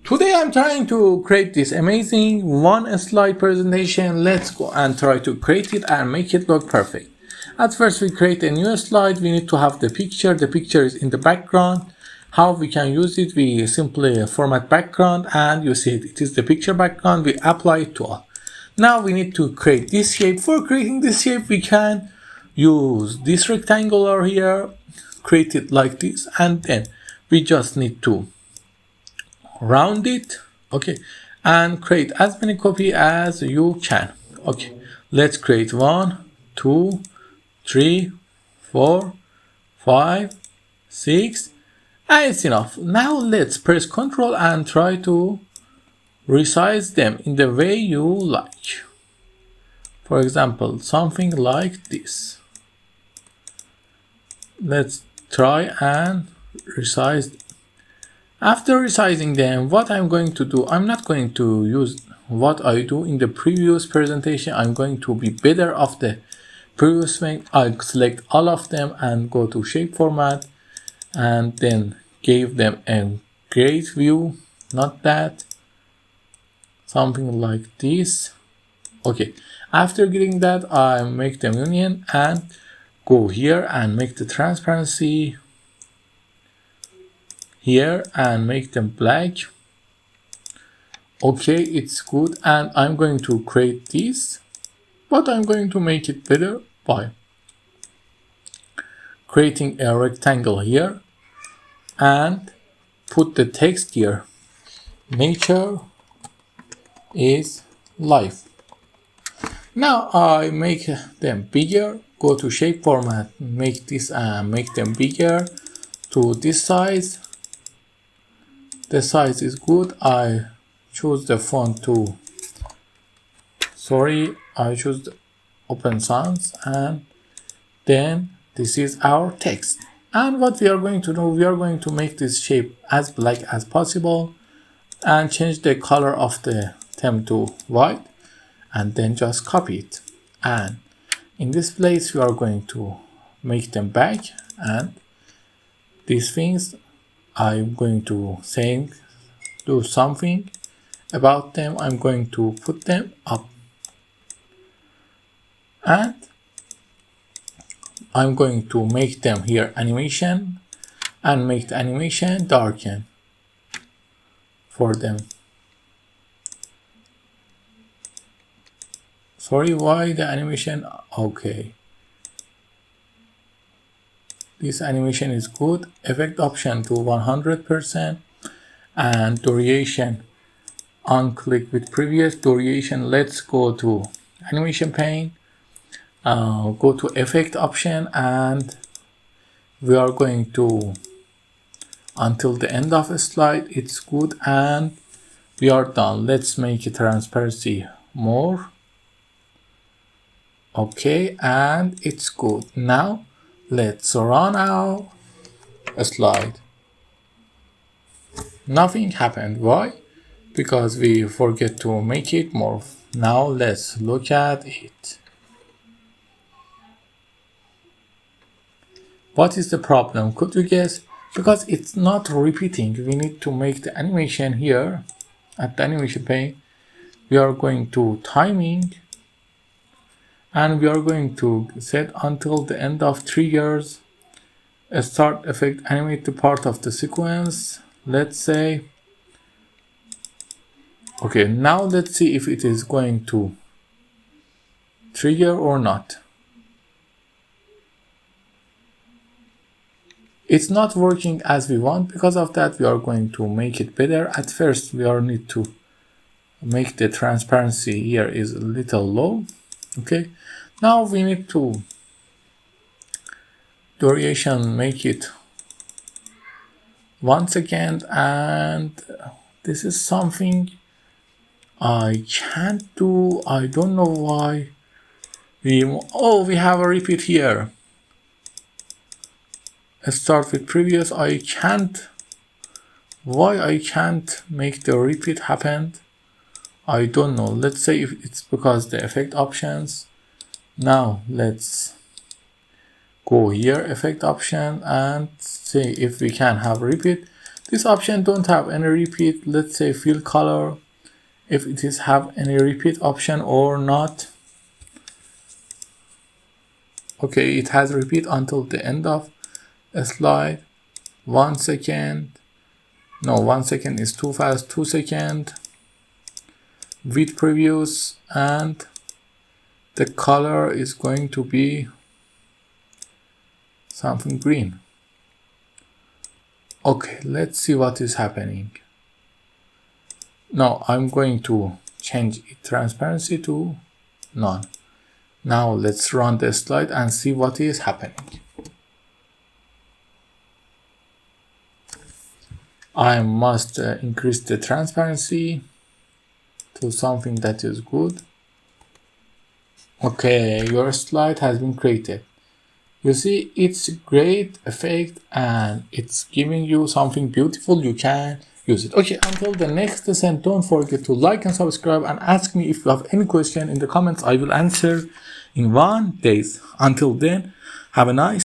Today I'm trying to create this amazing one slide presentation. Let's go and try to create it and make it look perfect. At first we create a new slide. We need to have the picture. The picture is in the background. How we can use it? We simply format background and you see it is the picture background. We apply it to all. Now we need to create this shape. For creating this shape we can use this rectangular here, create it like this, and then we just need to round it, okay, and create as many copy as you can. Okay, let's create 1, 2, 3, 4, 5, 6, and it's enough. Now let's press Ctrl and try to resize them in the way you like. For example, something like this. Let's try and resize them. After resizing them, what I'm going to do, I'm not going to use what I do in the previous presentation. I'm going to be better off the previous one. I select all of them and go to shape format and then give them a great view, not that, something like this. Okay, after getting that, I make them union and go here and make the transparency here and make them black. Okay, it's good, and I'm going to create this, but I'm going to make it better by creating a rectangle here and put the text here. Nature is life. Now I make them bigger, go to shape format, make this and make them bigger to this size. The size is good. I choose the font to, I choose the Open Sans, and then this is our text. And what we are going to do, we are going to make this shape as black as possible and change the color of the theme to white and then just copy it. And in this place we are going to make them back, and these things I'm going to do something about them. I'm going to put them up and I'm going to make them here animation and make the animation darken for them. Why the animation? Okay, this animation is good. Effect option to 100% and duration on click with previous duration. Let's go to animation pane, go to effect option, and we are going to until the end of a slide. It's good, and we are done. Let's make it transparency more. Okay, and it's good. Now let's run our slide. Nothing happened. Why? Because we forget to make it more. Now let's look at it. What is the problem? Could you guess? Because it's not repeating. We need to make the animation here at the animation pane. We are going to timing and we are going to set until the end of triggers. A start effect animate the part of the sequence. Let's say, okay, now let's see if it is going to trigger or not. It's not working as we want. Because of that, we are going to make it better. At first, we are need to make the transparency here is a little low. Okay, now we need to duration, make it 1 second, and this is something I can't do. I don't know why. We have a repeat here. Let's start with previous. I can't. Why I can't make the repeat happen? I don't know. Let's say if it's because the effect options. Now let's go here, effect option, and see if we can have repeat. This option don't have any repeat. Let's say fill color, if it is have any repeat option or not. Okay, it has repeat until the end of a slide. 1 second. No, 1 second is too fast. 2 seconds. With previews, and the color is going to be something green. Okay, let's see what is happening. Now I'm going to change transparency to none. Now let's run the slide and see what is happening. I must increase the transparency to something that is good. Okay, your slide has been created. You see, it's great effect and it's giving you something beautiful. You can use it. Okay, until the next lesson, don't forget to like and subscribe and ask me if you have any question in the comments. I will answer in 1 day. Until then, have a nice